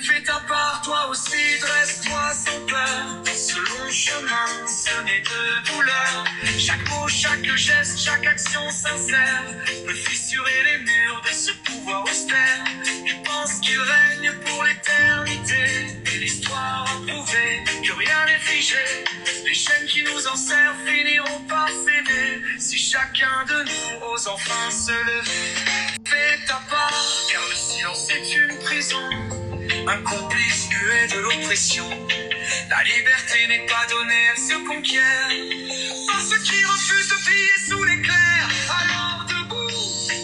Fais ta part, toi aussi, dresse-toi sans peur. Ce long chemin semé de douleur. Chaque mot, chaque geste, chaque action sincère peut fissurer les murs de ce pouvoir austère. Tu penses qu'il règne pour l'éternité, et l'histoire a prouvé que rien n'est figé. Les chaînes qui nous enserrent finiront par céder si chacun de nous ose enfin se lever. Fais ta part, car le silence est une prison, un complice muet de l'oppression. La liberté n'est pas donnée, elle se conquiert par ceux qui refusent de plier sous l'éclair. Alors debout,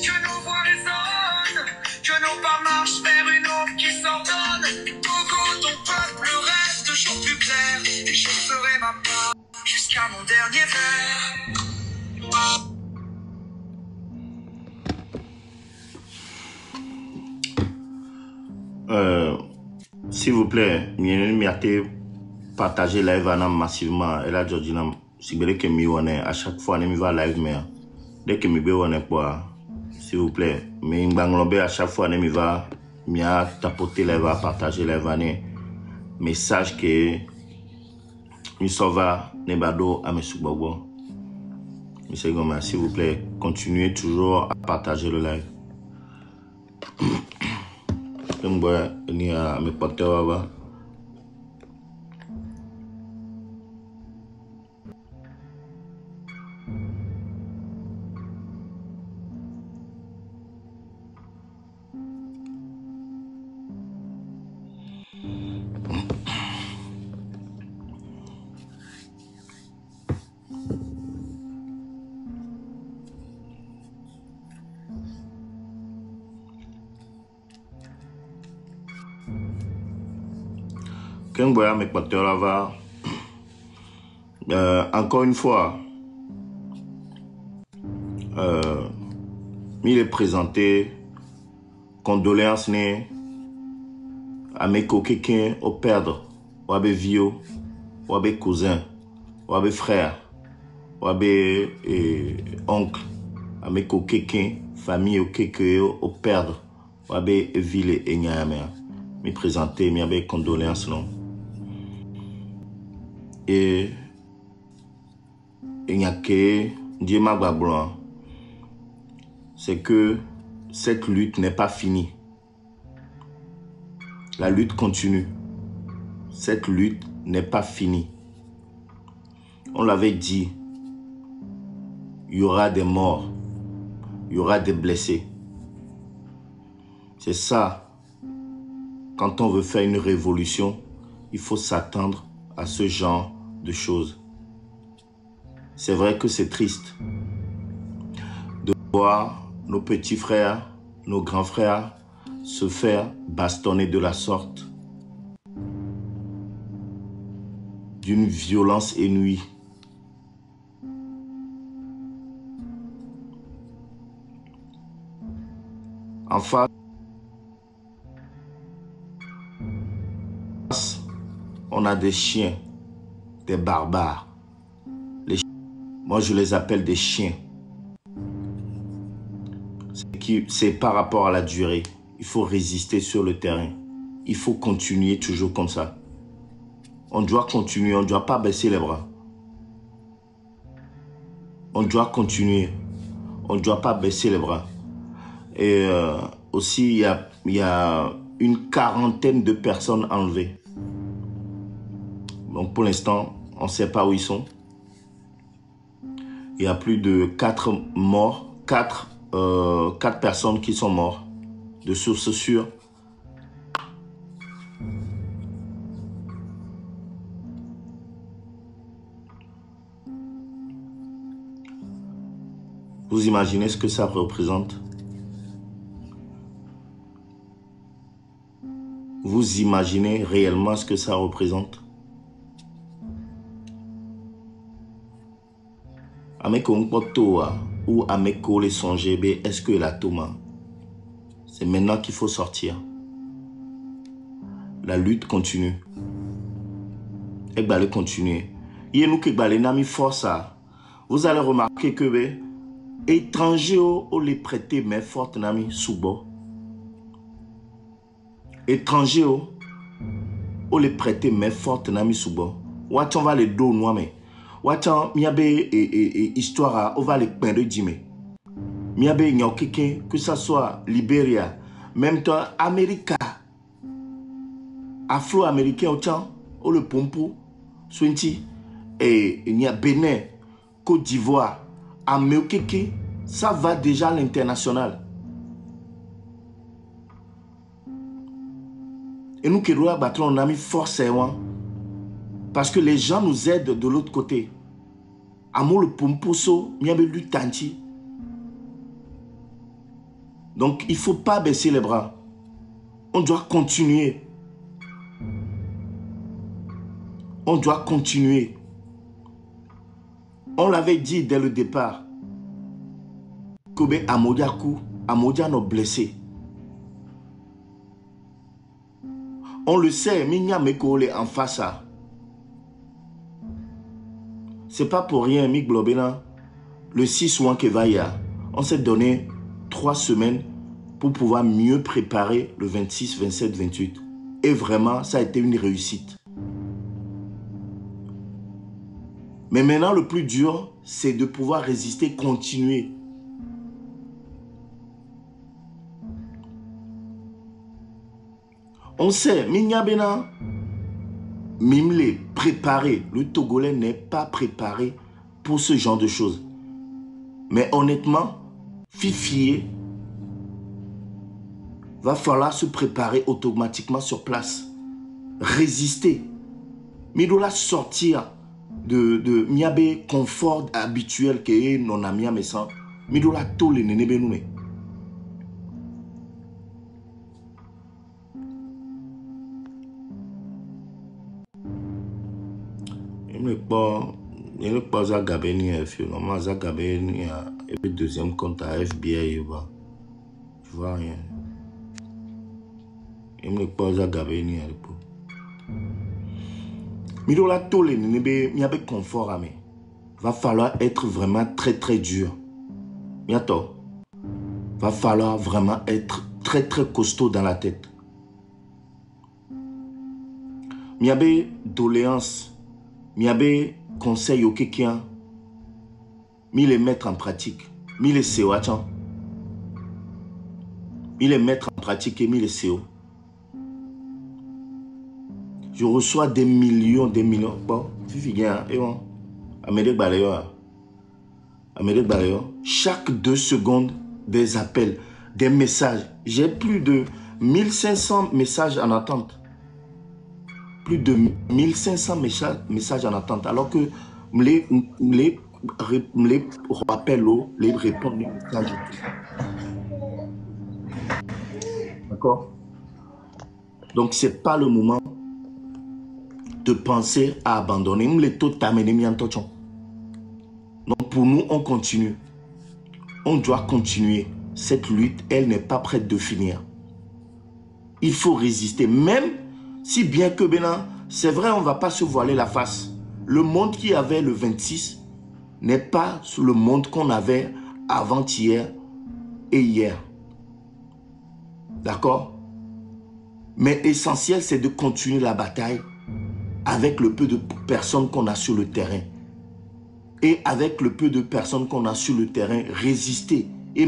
que nos voix résonnent, que nos pas marchent vers une aube qui s'ordonne. Togo, ton peuple rêve toujours plus clair, et je ferai ma part jusqu'à mon dernier verre. S'il vous plaît, partagez live massivement. Et là, Georgina, si vous voulez à chaque fois, je vais live, mais dès que je vais quoi, s'il vous plaît, mais à chaque fois, je vais tapoter live, partager live, message que nous sommes nebado à mes sous-bobo. Monsieur Goma, s'il vous plaît, continuez toujours à partager le live. Ni à mes porteurs. Encore une fois, il est présenté condoléances à mes coquins au perdre, ou à mes vieux, ou à mes cousins, ou à mes frères, ou à mes oncles, à mes coquins, famille au perdre, ou à mes villes et nyame. Me présenter, mes condoléances non. Et il n'y a que Dieu m'a blanc, c'est que cette lutte n'est pas finie. La lutte continue. Cette lutte n'est pas finie. On l'avait dit, il y aura des morts, il y aura des blessés. C'est ça, quand on veut faire une révolution, il faut s'attendre à ce genre de choses. C'est vrai que c'est triste de voir nos petits frères, nos grands frères se faire bastonner de la sorte, d'une violence inouïe. En face, on a des chiens, des barbares. Moi, je les appelle des chiens. C'est par rapport à la durée. Il faut résister sur le terrain. Il faut continuer toujours comme ça. On doit continuer, on ne doit pas baisser les bras. On doit continuer. On ne doit pas baisser les bras. Et aussi, il y a une quarantaine de personnes enlevées. Donc pour l'instant, on ne sait pas où ils sont. Il y a plus de 4 morts, 4 personnes qui sont mortes, de sources sûres. Vous imaginez ce que ça représente? Vous imaginez réellement ce que ça représente? Ameko Mpotoa ou Ameko les Songebe, est-ce que la Toma? C'est maintenant qu'il faut sortir. La lutte continue. Elle va continuer. Vous allez remarquer que étrangers au les prêter main forte nami soubo. Étrangers on les prêter main forte na mi subo. Watch on va les dos noir mais. Watch on miabe histoire on va les peindre djime. Miabe nyokeke que ça soit Libéria, même temps Amérique, Afro-américain autant, on le pompo, Swinti et il y a Bénin, Côte d'Ivoire, Amérique, ça va déjà à l'international. Et nous qui nous battre, on a mis force parce que les gens nous aident de l'autre côté. Amour le pomposo, miabe lui tanti. Donc il ne faut pas baisser les bras. On doit continuer. On doit continuer. On l'avait dit dès le départ. Kobe Amodiaku, Amodia nos blessés. On le sait, Minya Mekole en face à. C'est pas pour rien, Mick Blobena. Le 6 juin que va y a, on s'est donné 3 semaines pour pouvoir mieux préparer le 26, 27, 28. Et vraiment, ça a été une réussite. Mais maintenant, le plus dur, c'est de pouvoir résister, continuer. On sait, Minyabena, Mimle, préparé. Le Togolais n'est pas préparé pour ce genre de choses. Mais honnêtement, Fifié, va falloir se préparer automatiquement sur place. Résister. Midola sortir de Miabe confort habituel que est non ami mais sans. Midola tole nene benoume. Il n'est pas à Gabeni FU. Normalement, à Gabeni, et le deuxième compte à FBI. Je vois rien. Il n'est pas à Gabeni. Midola tole nene miabe confort à me. Va falloir être vraiment très très dur. Bientôt. Va falloir vraiment être très très costaud dans la tête. Miabe doléance. Miabe conseil au quelqu'un. Mi les mettre en pratique. Mi les seo attends. Mi les mettre en pratique et mi les seo. Je reçois des millions. Bon, Fifi bien, et bon. Amérique Balayor. Amérique Balayor. Chaque 2 secondes, des appels, des messages. J'ai plus de 1500 messages en attente. Plus de 1500 messages en attente. Alors que les rappels, les répondre les messages. D'accord? Donc, ce n'est pas le moment de penser à abandonner. Donc, pour nous, on continue. On doit continuer. Cette lutte, elle n'est pas prête de finir. Il faut résister. Même si bien que c'est vrai, on ne va pas se voiler la face. Le monde qui avait le 26 n'est pas le monde qu'on avait avant-hier et hier. D'accord? Mais l'essentiel, c'est de continuer la bataille avec le peu de personnes qu'on a sur le terrain. Et avec le peu de personnes qu'on a sur le terrain, résister. Et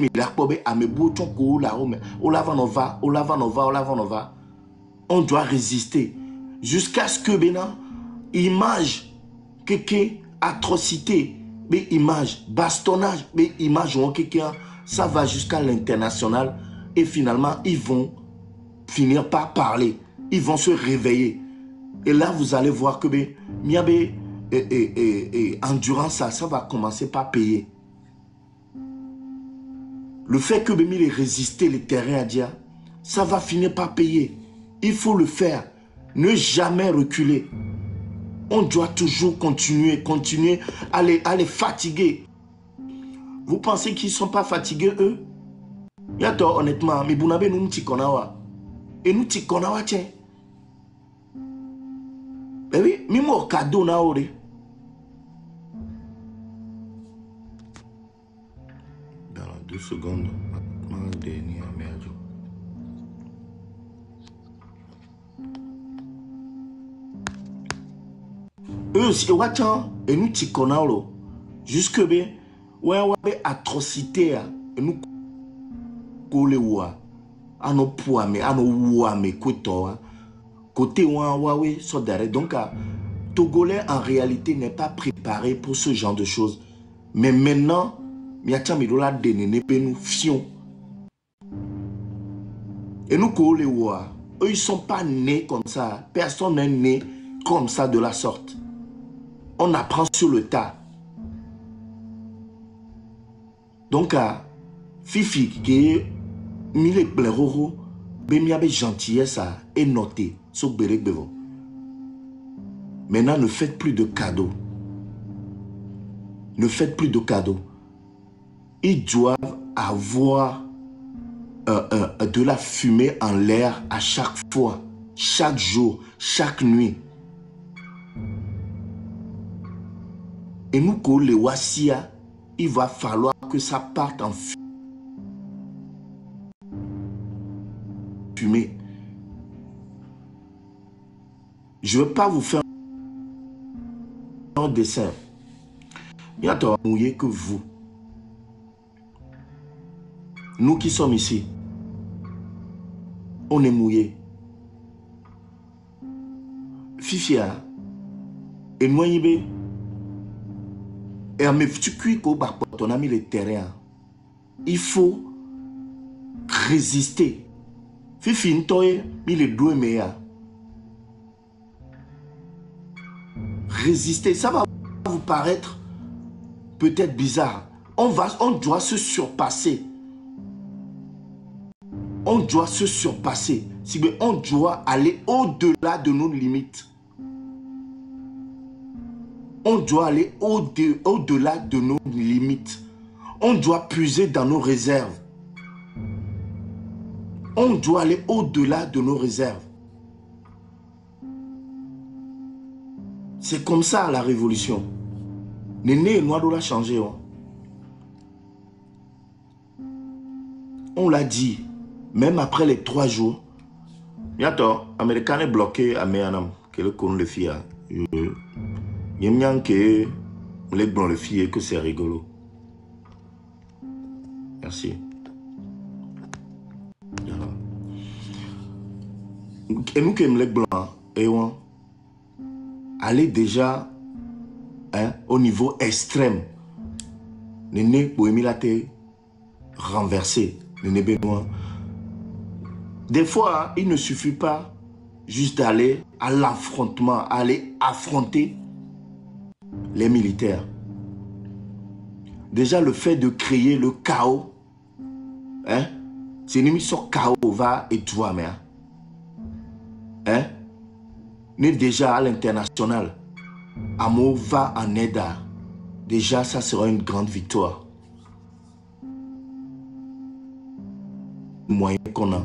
on doit résister jusqu'à ce que image, atrocité, image, bastonnage, image, ça va jusqu'à l'international. Et finalement, ils vont finir par parler. Ils vont se réveiller. Et là, vous allez voir que miabe endurance, ça va commencer par payer. Le fait que les résister les terrains à Dia, ça va finir par payer. Il faut le faire. Ne jamais reculer. On doit toujours continuer à les fatiguer. Vous pensez qu'ils ne sont pas fatigués, eux? Yato, honnêtement, mais vous n'avez nous tikonawa. Et nous tikonawa, tiens. Ben oui, mimo cadeau na ore. Dans 2 secondes, ma dernière merde. aussi watchan et nous tikonalo jusque be ouais atrocité et nous kolewa ano puame ano wame kwito côté ouais so derrière donc Togolais en réalité n'est pas préparé pour ce genre de choses. Mais maintenant, miacha denene nous fions. Et nous Kolewa, eux ils sont pas nés comme ça. Personne n'est né comme ça de la sorte. On apprend sur le tas. Donc Fifi qui est mille bleroro, bemiabe gentillesse et noté sur Berek Bevo. Maintenant, ne faites plus de cadeaux. Ne faites plus de cadeaux. Ils doivent avoir de la fumée en l'air à chaque fois, chaque jour, chaque nuit. Et nous, les Wassia, il va falloir que ça parte en fumée. Je ne veux pas vous faire un dessin. Il y a tant mouillé que vous. Nous qui sommes ici, on est mouillés. Fifia, et moi, et à mes petits cuits, on a mis le terrain. Il faut résister. Fifi, il est doué meilleur. Résister, ça va vous paraître peut-être bizarre. On doit se surpasser. On doit se surpasser. On doit aller au-delà de nos limites. On doit aller au-delà de nos limites. On doit puiser dans nos réserves. On doit aller au-delà de nos réserves. C'est comme ça la révolution. Néné noir doit changer. On l'a dit. Même après les 3 jours. Bientôt, Américain est bloqué à Méanam. Que le con le fille. Il y a que les blancs le fille que c'est rigolo. Merci. Et nous qui aimons les blancs, et on allez déjà au niveau extrême. Néné Boémilate renversé. Néné Benoît. Des fois, il ne suffit pas juste d'aller à l'affrontement, aller affronter les militaires. Déjà, le fait de créer le chaos, c'est une émission chaos va et toi, mais n'est déjà à l'international. Amo va en aide. Déjà, ça sera une grande victoire. Moyen qu'on a.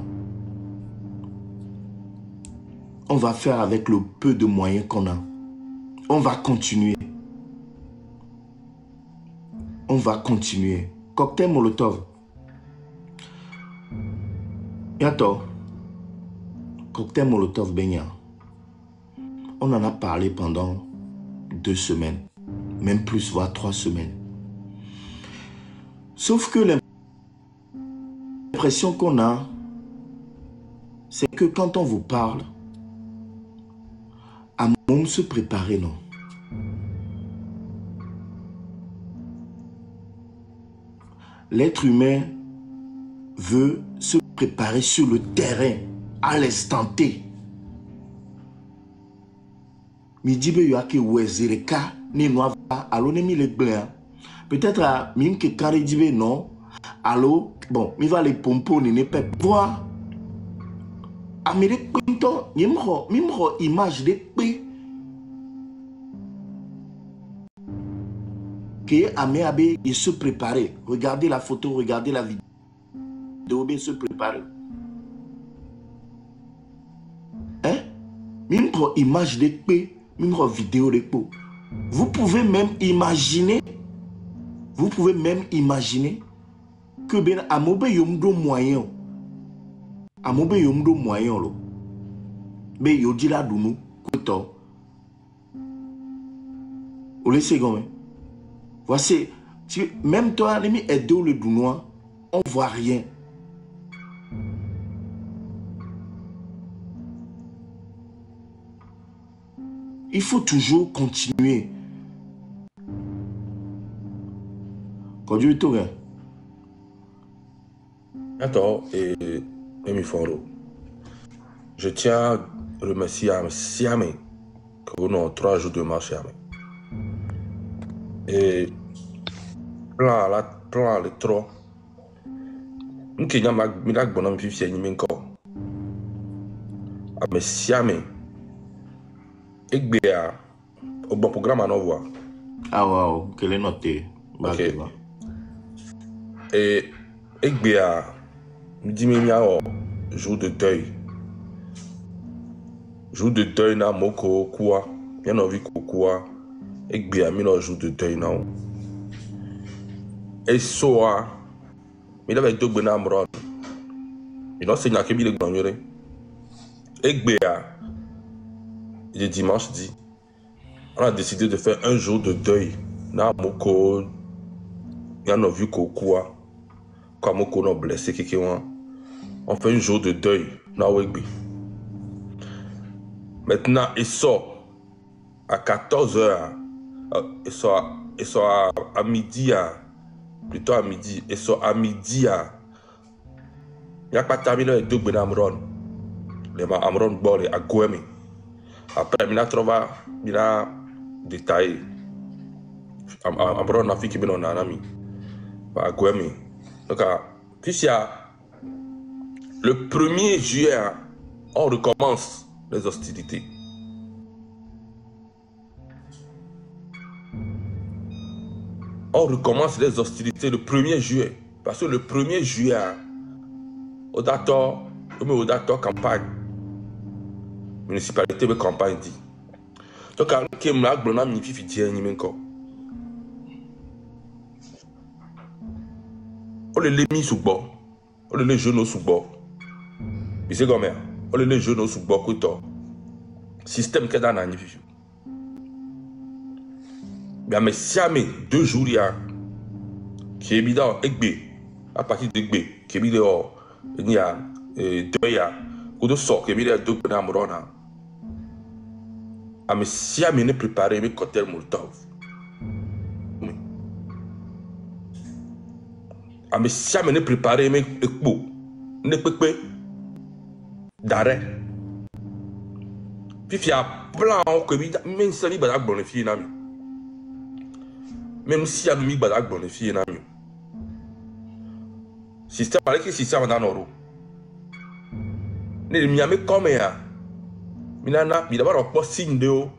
On va faire avec le peu de moyens qu'on a. On va continuer. On va continuer. Cocktail Molotov. Bientôt. Cocktail Molotov Benya. On en a parlé pendant 2 semaines. Même plus, voire 3 semaines. Sauf que l'impression qu'on a, c'est que quand on vous parle, à mon se préparer, non. L'être humain veut se préparer sur le terrain, à l'instant T. Midibe yoake wezireka ni noa allo ne mi le blanc. Peut-être à mime que quand il dit non, allo bon, mi va les pompons ne pas voir. Amérique Quinton, mimro image de paix. Que Améabé il se préparait. Regardez la photo, regardez la vidéo, il se préparait. Hein? Mimro image de paix, mimro vidéo de paix. Vous pouvez même imaginer que ben amobe yomdo moyen. Amobe yomdo moyen lo. Be yodila dunu kuto. Au laisser comme voici, même toi, les mis Edo le Dounois, on voit rien. Il faut toujours continuer. Conduis tout, hein. Attends, et Miforo. Je tiens à remercier Siamé que nous avons 3 jours de marche. Et plan les 3. Nous qui avons mis la bonne vie, c'est une encore. Mais Siamé, et bien, au bon programme à nous voir. Ah, wow, quelle est noté. Ok. Et bien, nous disons jour de deuil. Jour de deuil, na moko quoi. Bien envie quoi. Et bien, nous jour de deuil, non. Et soa, il avait deux bonnes amron. Il a enseigné à Kébi les gagnerez. Et bien, le dimanche dit, on a décidé de faire un jour de deuil. Na moko, il y a vu quoi. Comme on a blessé quelqu'un. On fait un jour de deuil. Na wegbi. Maintenant, il sort à 14h. Il sort à midi. Plutôt à midi. Il sort à midi. Il n'y a pas terminé les deux bonnes amron. Les amron bolé à Gouemi. Après, il a trouvé, il a détaillé. Amron a fait qu'il y a un ami. À Gouemi. Donc, puis il y a le 1er juillet, on recommence les hostilités. On recommence les hostilités le 1er juillet. Parce que le 1er juillet, au dator campagne, municipalité de campagne dit. Donc, quand on a blonde, il faut dire qu'il y a encore. On les mis sous bord. On les genoux sous bord. Et c'est comme ça. On les genoux sous bord. Système qui est dans la vie. Mais si à 2 jours, il y a qui est évident, à partir de Egbe, qui est évident, il y a 2 ans, ou de sort, qui est évident, 2 ans. Mais si à ne préparer mes cocktails Molotov. Mais si à ne préparer mes équipes, ne peut pas d'arrêt. Puis il y a plein de même si il y a bonne fille, même si il y a bonne fille, système avec le système dans l'euro. Ne m'y a mis comme ça. Minana, il d'abord pas signe de haut.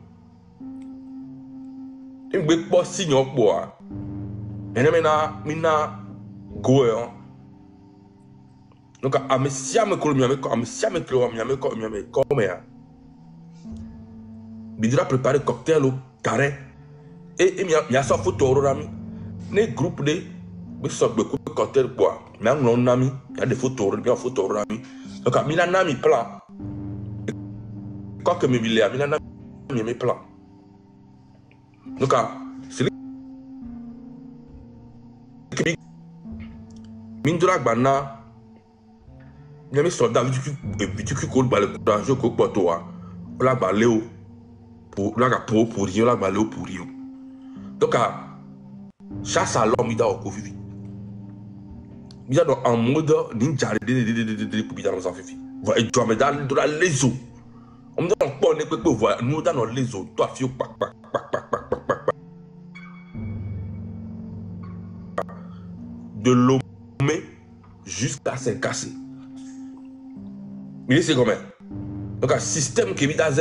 Il me pas signe au bois. Et mina go. Donc, à me siam comme ça. Il doit préparer cocktail au carré. Et il y a sa photo au rami. Les groupes de cocktail bois. Mais on a mis, il y a des photos, il y a des photos au rami. Donc, il y a un plan. Quand que me il y a un plan. Donc, c'est Mindra Bana, il y a des soldats qui coulent par le courage au Potoa. On a baléo pour rien, on a baléo pour rien. Donc, chasse à l'homme, il a au Covid. Il y a un mode ninja pour bien dans un fifi. Voilà, et tu vas me donner de la léso. On me donne pas un peu pour voir, nous dans les eaux, toi, fio, de l'homme jusqu'à se casser. Mais c'est comment? Donc, un système qui est dans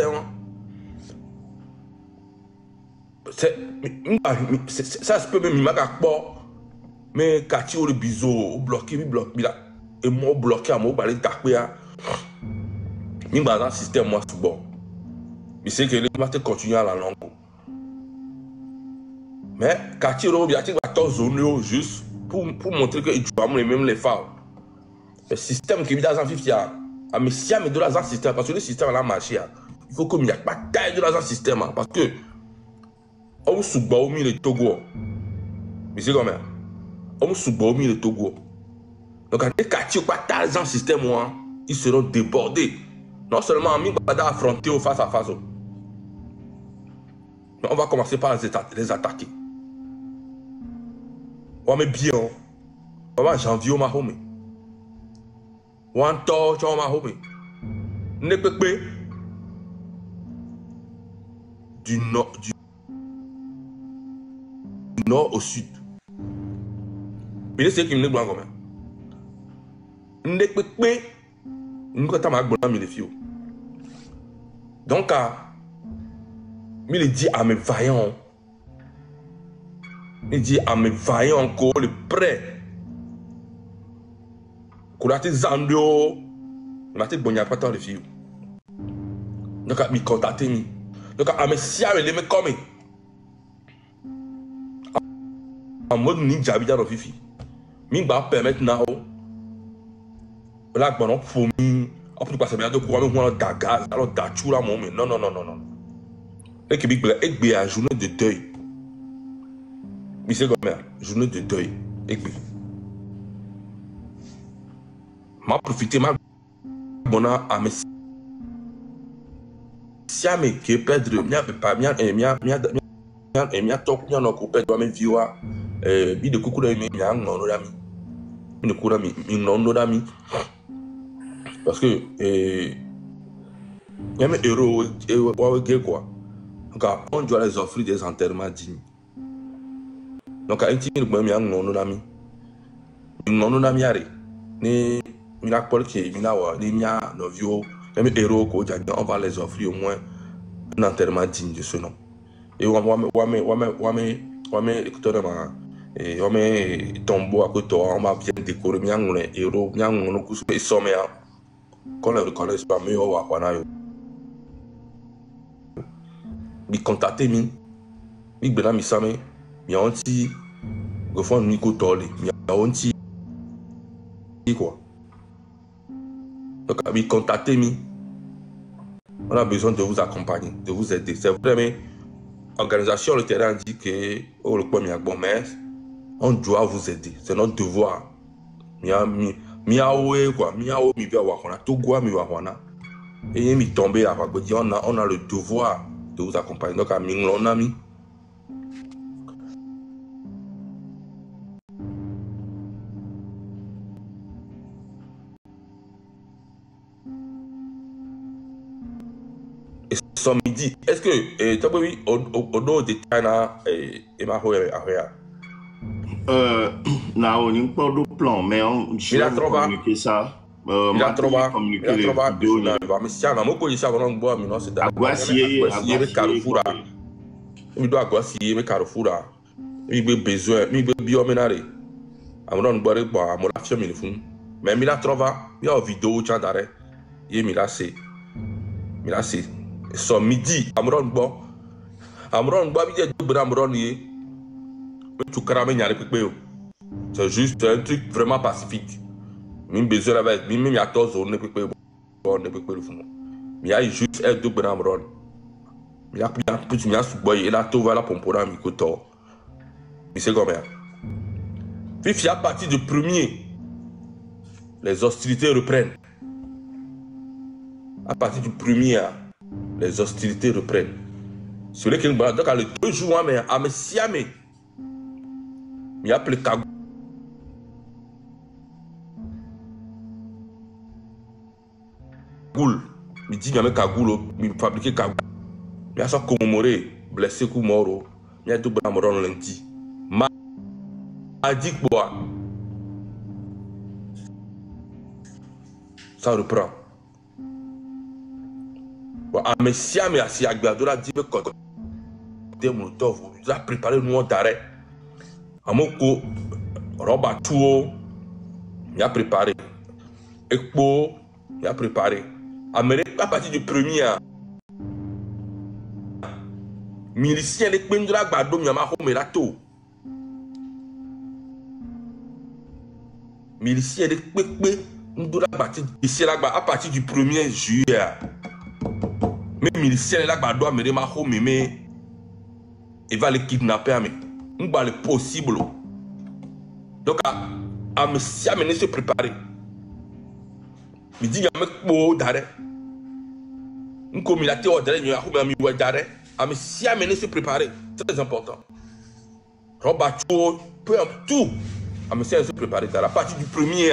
ça se peut même pas, mais quand tu as le biseau, bloqué, et moi bloqué à moi, balai d'akouya. Mais dans un système, moi, c'est bon. Mais c'est que les maths continuent à la langue. Mais quand tu as 14 zones juste pour montrer que tu as même les femmes. Le système qui est dans un fichier, mais si il y a dans un système, parce que le système a marché, il faut qu'il n'y ait pas de taille dans un système. Parce que On sougba au milieu de Togo. Mais c'est comme ça. On sougba au milieu de Togo. Donc, quand les quartiers pas dans le système, ils seront débordés. Non seulement en va affronter au face à face. Mais on va commencer par les attaquer. On met bien. On va janvier au Mahomé. On torche au Mahomé. Ne peut pas. Du nord au sud. Mais c'est qui me dit comme ça. Ne peut pas. Nous avons les filles. Donc, il dit à mes vaillants. Il dit à mes vaillants encore le prêt. Qu'on a été zandio. On a été bon, il n'y a pas tant de filles. Donc, il m'a contacté. Donc, à mes siares, il me comme. En mode ninja, il y a des filles. Il va permettre now. Là, bon, pour moi, on peut passer bien de quoi, mais on a da gaz, alors da chula, mais non. Et que il y a une journée de deuil. Mais c'est comme ça, journée de deuil. Et puis, m'a profité, m'a bon à mes siamé qui perdre, m'a top, m'a non coupé, doit me violer, bi de coucou de m'a non d'ami, ne coura non d'ami. Parce que il y a mes héros quoi. Donc on doit les offrir des enterrements dignes. Donc à un petit peu de non d'ami. Non d'ami ni mina Paul qui mina wa ni mia no vieux mes héros ko on va les offrir au moins un enterrement digne de ce nom. Et on écoutez et on met tombeau à côté on va bien décorer mia héros mia no kusu et sommet. Qu'on les reconnaisse pas mieux au Wakwana. Mi contacté mi bena mi same mi onti refond Nico Tolé mi onti quoi. Donc mi contacté mi on a besoin de vous accompagner, de vous aider. C'est vrai mais organisation le terrain dit que au le premier bon mais on doit vous aider, c'est notre devoir. Miaoué quoi, miaou mi via wakona, tout quoi mi wakona. Et mi tombé à Wagodi, on a le devoir de vous accompagner. Donc à Minglon ami. Et ce midi, est-ce que tu as vu au dos de Tana et ma hoye à Réa? On n'a pas de plan, mais on va communiquer ça. Il a trouvé mais si on a beaucoup de ça, on boit, mais non, c'est d'accord. Carrefour. Il doit Aguassier, mais Carrefour. Il a besoin, il a bioménaré. On boire, à mon affaire, mais il a trouvé, il y a une vidéo, tu as d'arrêt. Il est assez. Ce midi, Amron boit, il y a deux Amron, tout caramel, c'est juste un truc vraiment pacifique. Même besoin avec même il y a 14 jours ne peut pas le fond. Il y a juste un deux grammes ron. Il y a plus de sous boy et là tout va la pompe là mi coton. Mais c'est comme ça. Puis à partir du 1er les hostilités reprennent. À partir du 1er les hostilités reprennent. Sur les qui donc le 2 juin mais à Messiamé. Il y a plus Kagoul. Il dit qu'il y a un Kagoul, il fabrique Kagoul. Il y a ça commemoré, blessé ou mort. Il y a tout le monde lundi. Mardi quoi. Ça reprend. À Messia, mais à Siagbadola, dit que des moutons, vous avez préparé le mois d'arrêt. À Moko, Robatou, il a préparé. Ekpo, il a préparé. Amérique, à partir du 1er, miliciens, les Pendra Badom, Yamaho, Melato. Miliciens, les Pépé, à partir du 1er juillet. Mais miliciens, les Badom, Melaho, Mémé. il va les kidnapper à on va le possible. Donc, à me si amener se préparer. Il dit, il y a un mec d'arrêt. Un communauté d'arrêt, il y a un mec d'arrêt. À me si amener se préparer. Très important. Robacho, peu importe tout. À me si amener se préparer. À la partie du premier,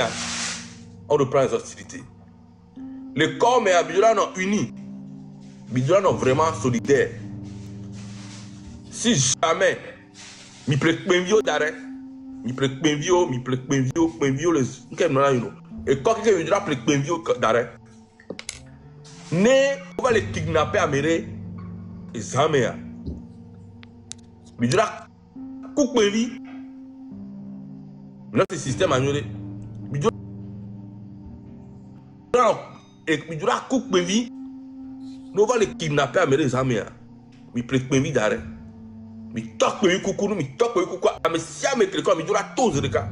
on reprend les hostilités. Les corps, mais à Bidjoula, non unis. Bidjoula, non vraiment solidaires. Si jamais, mi plek d'arrêt. Mi plek les. Et quand quelqu'un me dira plek d'arrêt, on va les kidnapper à Méré et Zaméa. Mi dira coupe vie. Notre système annulé. Mi dira coupe vie. On va les kidnapper à Méré et Zaméa. Mi plek vie d'arrêt. Mi toque me coucou, mi toque me coucou, mais si à mettre comme il dura tous les cas.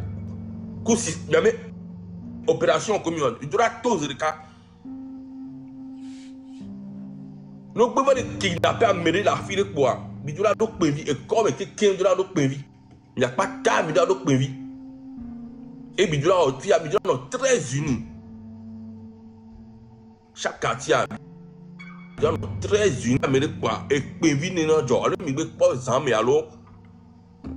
Coussi, jamais opération commune, il dura tous les cas. Nous pouvons les kidnapper à mener la fille de quoi. Il dura donc vie et comme il était 15 dura donc vie. Il n'y a pas de cas, il dura donc vie. Et il dura aussi, il dura très unis. Chaque quartier a très unis mais quoi et puis n'est non alors mi pas zamé alors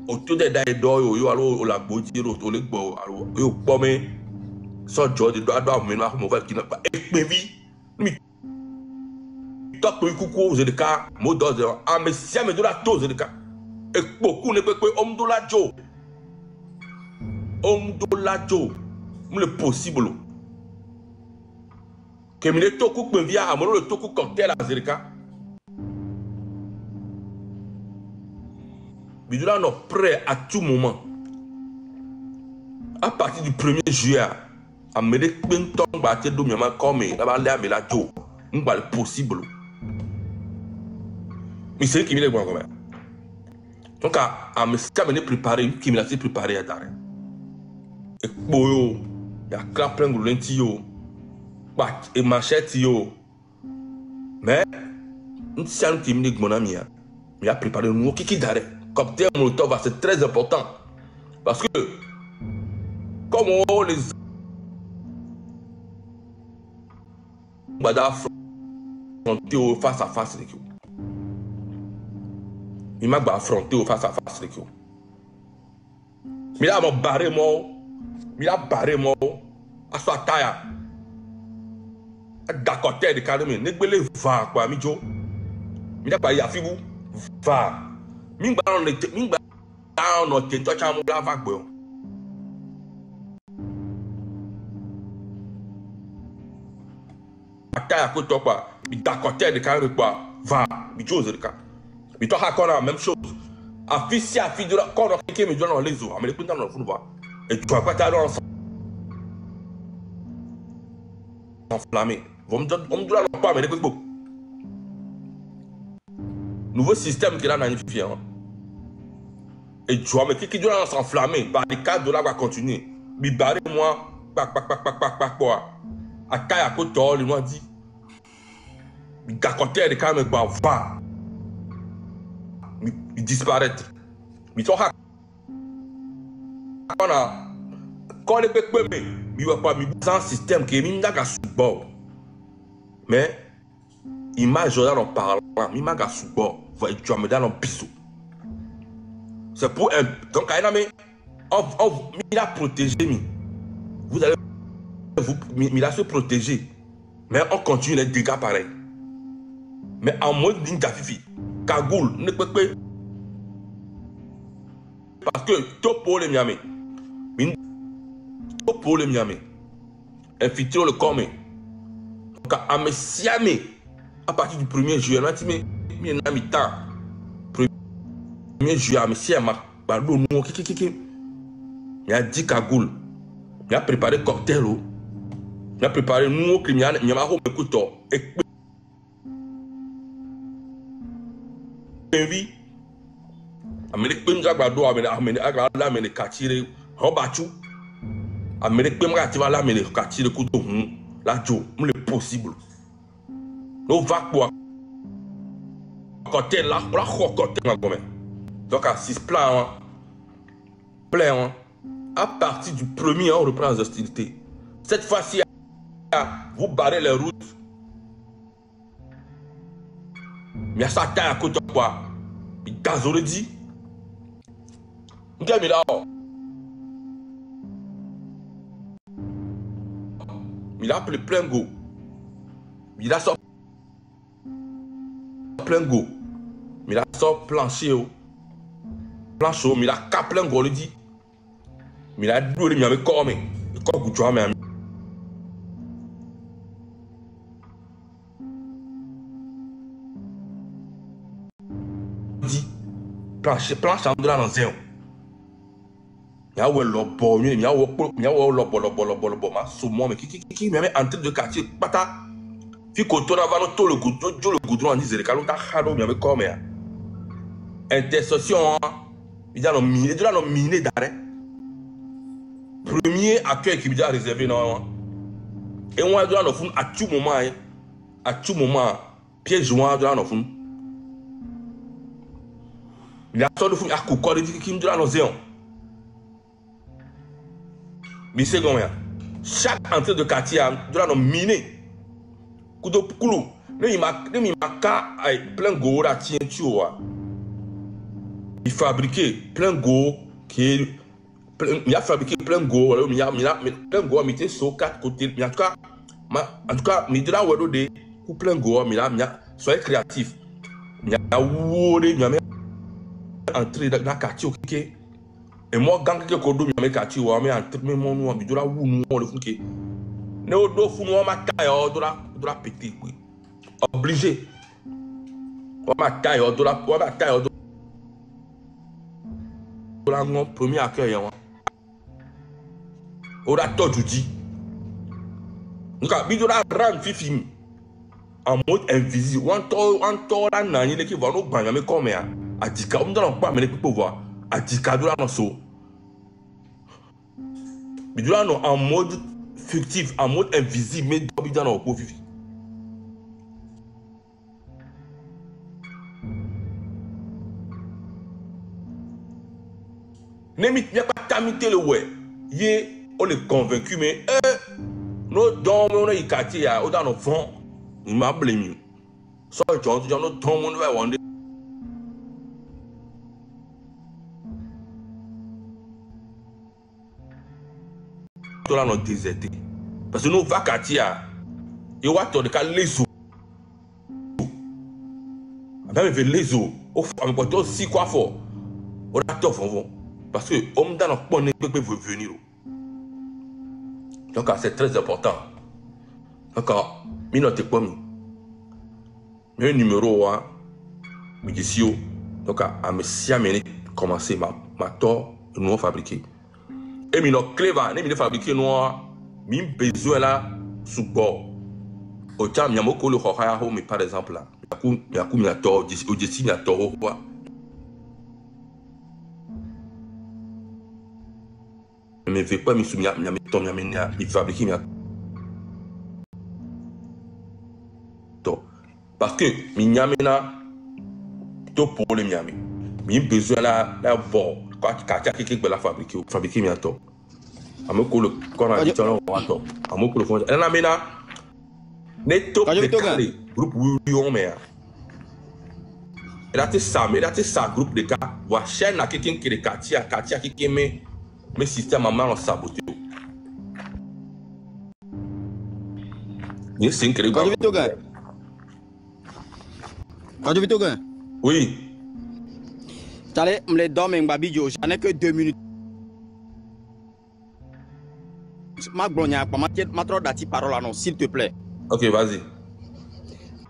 autour des daïdo yo alors la boti ro to le gbo alors yo po me so jo de do me na mo va qui n'a pas et puis mi top coucou aux cas mo do a me si me do la tose de cas et beaucoup ne peut que homme do la jo le possible que mi le toku via amoro le toku cocktail à Zerika. Bidjoula non prêt à tout moment. À partir du 1er juillet, à me le pinton battre do miama comme là-bas là me la jo. On va le possible. Mais c'est qui me le bon comme. Donc à me s'amener préparer qui me l'a préparé à d'arrêt. Et boyo, il y a clap plein de lentilles. Et machette yo. Mais, nous sommes qui mon ami. Il a préparé nous qui d'arrêt. Cocktail Molotov, c'est très important. Parce que, comme on les va affronter face à face avec eux. Il m'a affronté face à face avec eux. Mais là, il a barré moi. À sa taille. D'accord, de carrément, ne peut le va quoi, mijo. Mi n'a pas y a fibou, va. Mingba on était, mingba on était, toi tu as mon va quoi. Akaya koto quoi, mi d'accord, de carrément quoi, va, mijo zerika. Mi toi hakon la même chose. A fils à fille de la, quand on a quelqu'un me donne dans les eaux, mais les putain dans le fond va. Et tu vas pas t'aller enflammé. On me doit pas, mais écoute, nouveau système qui est là dans l'unifié. Et tu vois, mais qui doit s'enflammer, par les 4 $ va continuer. Mi barre moi, quoi. À Kaya Koto, il m'a dit. Mi gacoté de quand même quoi, va. Mi disparaît. Mi toha. Quand les peuples, mi va pas, mi dans un système qui est mis dans sous bord. Mais, image en parlant, il m'a sous bord, tu vas me donner un bisou. C'est pour un. Donc, il a protégé. Vous allez. Il a se protéger. Mais on continue les dégâts pareils. Mais en mode ninja fifi, Kagoul ne peut pas. Parce que tout pour les miami. Tout pour les miami. Infiltrer le corps. Donc, à me siamer, à partir du 1er juillet, on a dit, mais 1er juillet, à me siamer, il a dit Kagoul, il a préparé cocktail, il a préparé nous, il a écoute, et puis, Amérique Penjabado, Amérique Katire, Robachu, Amérique Penjabado, Amérique Katire, Koutou. La jo, le possible. Nous va quoi? Côté là, la côté là quand même. Donc à 6 plans, plein, à partir du 1er, on reprend les hostilités. Cette fois-ci, vous barrez les routes. Mais ça taille à côté de quoi? Il gazole dit. Il a appelé plein go. Il a sorti plein go. Il a sorti plancher. Plancher, il a cap plein go, il dit. Il a dit, il a corps, mais il corps que tu as, mais dit, plancher en de la nausée. Il y a où le bon, il y a où le bon, ma saumon, mais qui me met en tête de quartier, pata. Fi koto na vano to le goudron en disait, quand on t'a halo, il y avait comme intercession, il y a nos miné d'arrêt. Premier accueil qui est réservé, non. Et on a dans le fond, à tout moment, piège joint dans le fond. Il a sorti de fond, à coucou, il dit qu'il me donne nos zéons. Mais c'est combien? Chaque entrée de quartier doit nous miner. Coup de coulou. Il m'a plein de go là, tiens, tu vois. Il fabriquait plein de go qui il a fabriqué plein de go. Il a plein de go à mettre sur 4 côtés. En tout cas, il doit avoir des plein de go. Soyez créatif. Il a entré dans le quartier. Et moi, quand je suis dans le quartier, je suis pété. Obligé. Premier accueil. On a tout dit. Donc, il doit rendre Fifi en mode invisible. On a nani qui va nous gagner comme ça. A dit qu'on ne doit pas mener pour voir. A dit qu'on doit nous sauver. Il doit nous en mode fictif, en mode invisible, mais il doit nous pour Fifi. Il n'y a pas tamité le ouais. On est convaincu, mais nous dormons dans le quartier, on a nos fonds, il m'a blâmé. Ça, nous dormons dans le dans le déserté. Parce que nous, quartier, il y a les eaux. Même les eaux, on peut aussi quoi fort. On a tout fait. Parce que l'homme dans le point peut venir. Donc c'est très important. Donc, je note pas. Le numéro 1, je donc à me commencer ma tort nous fabriquer. Et je clé va, je fabriquer noir, je besoin là sous bord. Au temps, il y a beaucoup de choses, mais par exemple là, il y a combien de tort, il y a tort. Mais je ne vais pas me souvenir, il fabrique parce que Minyamena, tout pour le Miami. Mais il besoin là, bon, quand quelqu'un qui la fabriquer bientôt. Amoko le qu'on a dit là, on va top. Amoko le fond. Elle amena, net top de carré, groupe William mais. Elle a été ça, groupe de cas. Voir chaîne à quelqu'un qui est quartier qui met. Mais système à main saboté. C'est incroyable. Quand tu veux tout gagner? Oui. T'allais me les dormir, Babidjo. J'en ai que 2 minutes. Ma blogna, ma trop d'ati parole non, s'il te plaît. Ok, vas-y.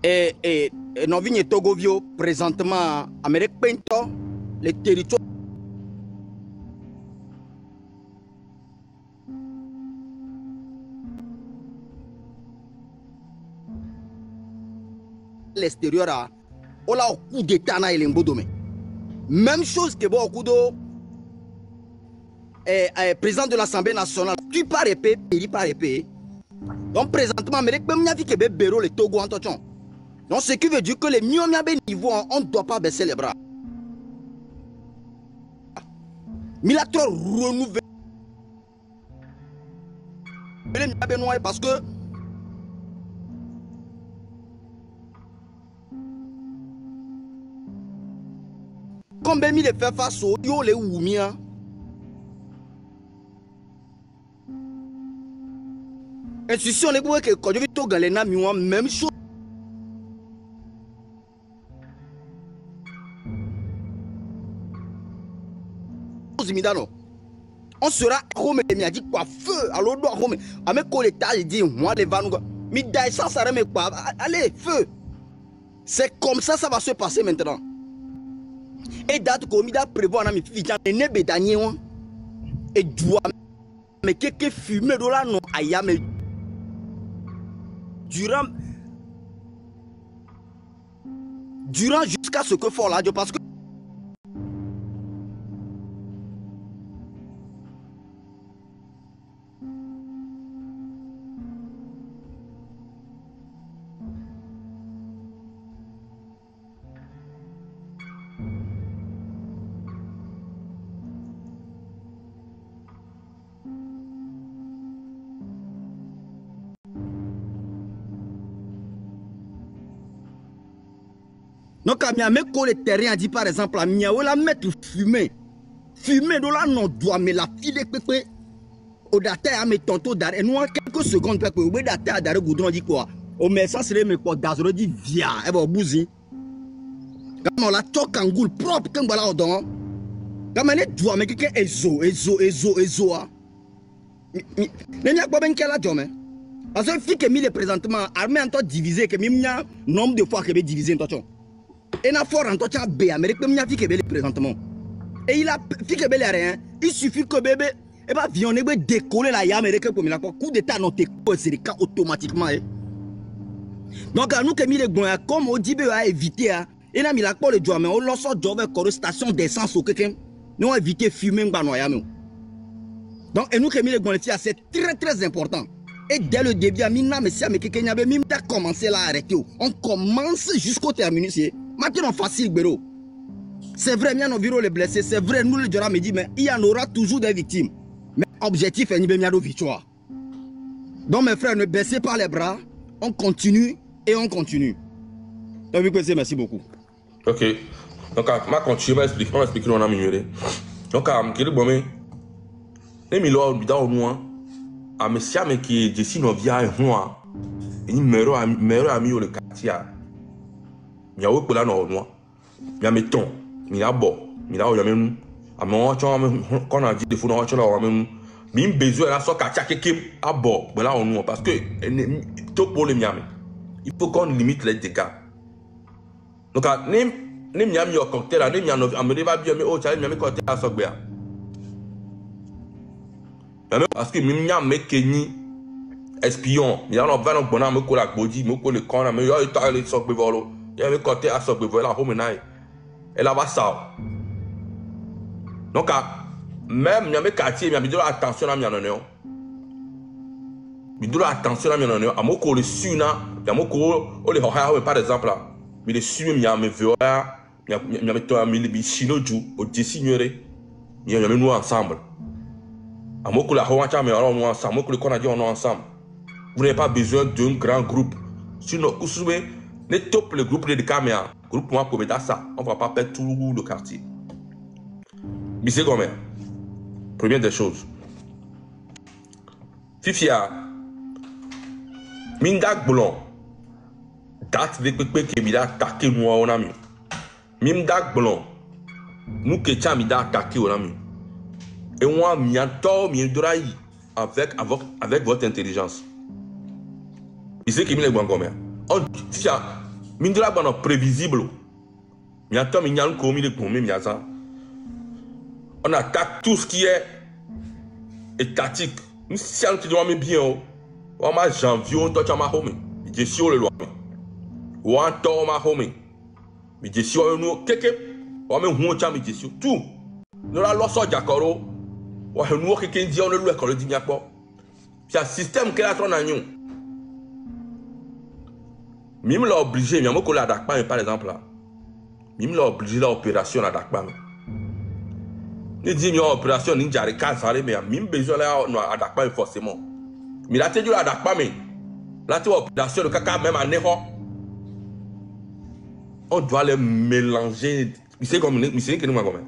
Et non vigne Togovio présentement, Amérique Pinto, les territoires. L'extérieur a on a un coup d'état na Elengbodomé. Même chose que bon coup de président de l'Assemblée nationale, tu par épée, pays par épée. Donc présentement, Amérique même n'a vu que Béro le Togo en touchant. Donc ce qui veut dire que les mieux niveau, on ne doit pas baisser les bras. Il a trop renouvelé parce que comme ben il fait face au yo les oumia institution les bois que quand je vais tout galer na miwa même chose Zimidano. On sera Rome et m'a dit quoi feu alors doit Rome à mes collègues il dit moi les vanouga mais ça ça remet quoi allez feu c'est comme ça va se passer maintenant et date comme il a prévu un ami fijan ne be dernier et doit mais quelques fumées de là non aya mais durant jusqu'à ce que fort là parce que donc, à mes collègues terriens dit par exemple, à Miaou, la mettre fumée. Fumée de là, non, doit me la filer, pépé. Au date, à mes tontos d'arrêt. Nous, en quelques secondes, pépé, au date, à d'arrêt, goudron dit quoi? Au mais ça serait mes quoi, d'azro dit via, et bon, bouzi. Comme on la toque en goule propre, comme voilà, au don. Comme on est doigt, mais quelqu'un ezo. Mais n'y a pas bien qu'elle a dit, mais. Parce que, fille que mis les présentement, armée en temps divisé, que même a nombre de fois que est divisé en temps. Et n'a fort en touchant B, Amérique, même n'a fait que présentement. Et il a fait que rien. Il suffit que bébé, et bah, viens, on est décoller la Amérique pour me coup d'état, non, t'es c'est le cas automatiquement. Donc, à nous que mis les bons, comme on dit, à éviter, et n'a mis la porte de joie, mais on lance au job avec station d'essence ou quelqu'un, nous on éviter fumer, donc, et nous que mis les bons, c'est très très important. Et dès le début, mais si quelqu'un avait même commencé à arrêter, on commence jusqu'au terminus. Maintenant, facile, Béro. C'est vrai, il y a nos les blessés. C'est vrai, nous, le Djora me dit, mais il y en aura toujours des victimes. Mais l'objectif est de victoire. Donc, mes frères, ne baissez pas les bras. On continue et on continue. Donc, merci beaucoup. Ok. Donc, je vais continuer à expliquer. On va expliquer, on a mieux. Donc, je vais vous dire, les milords, à monsieur qui est ici, nous vient moi. Il meurt ami au quartier. Il y a un peu de temps, il y a un temps, il y a un peu de temps, il y a un peu de temps, quand on a dit qu'il faut que nous ayons besoin de quelqu'un parce que tout pour les miami. Il faut qu'on limite les dégâts. Donc, les miami au cocktail, les miami va bien, mais au miami cocktail à Sogbea. Parce que les miami Kenny espion, il y a un peu de bonheur, mais la body, mais le corps, mais il y a un peu de Sogbea. Il y avait côté à ce que voilà, elle a ça. Donc, même il y a des quartiers, il y a de attention à mianoné. Il y a de attention à mianoné. À mon co le suna, il y a mon co, on les horaires par exemple là. Mais le suna, il y a mes voix, il y a mes toi, il chino du, au dessignerai. Il y a nous ensemble. À mon co la horaire, mais alors nous ensemble. Mon co le Canadien, on est ensemble. Vous n'avez pas besoin d'un grand groupe. Sinon, vous savez, les top le groupe de caméras, groupe moi pour mettre ça, on ne va pas perdre tout le quartier. Mais c'est comme première des choses. Fifia, Mindak Blanc, date de Pépé qui m'a attaqué moi on a mis. Mindak Blanc, nous qui t'avons attaqué on a mis. Et moi, avec votre intelligence. Il sait qu'il y a des bons commerces. On a prévisible. On attaque tout ce qui est étatique. Si on te dit bien, on m'a janvier, on touche ma home. Je suis le loi. On touche ma home. Je suis le quelqu'un. On m'a dit, je suis tout. Nous avons l'osso d'accord. On a nous quelqu'un dit, on le loue, on le dit bien pas. C'est un système qui est là, nous. Même l'obligé, il y a beaucoup d'adaptation par exemple là. Même l'obligé l'opération d'adaptation. Ni dit opération ninja de casare mais même besoin là non adak pas forcément. Mais là tu dis adak pas mais là tu opération de caca même à ného. On doit les mélanger. C'est comme c'est que nous comme.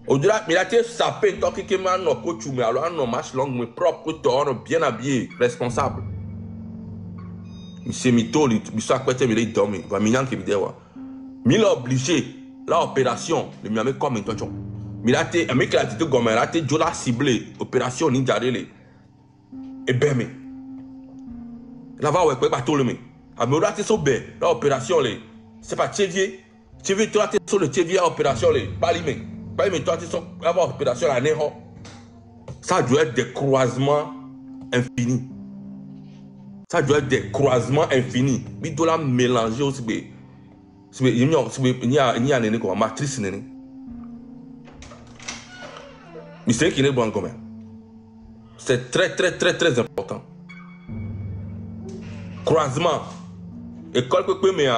Au-delà, mais là tu sapé toi qui m'a non coach mais alors non match long mais propre toi bien habillé, responsable. C'est mytho, il soit quoi tu me dit dormir, va minant qui me dit wa. Mais obligé la opération, le miami comme une tonton. Mais là, tu es là, tu comme là, tu es ciblé, opération ninja relé. Et ben, mais là, va ouais, pas tout le monde. Ah, mais là, tu es sur B, la opération, c'est pas Tchévier. Tchévier, toi, tu es sur le Tchévier, opération, pas lui, pas lui, toi, tu es sur l'opération, la ného. Ça doit être des croisements infinis. Ça doit être des croisements infinis. Mais tu dois mélanger aussi. Il y a une matrice. Mais c'est qui est bon quand même. C'est très important. Croisement. École que mais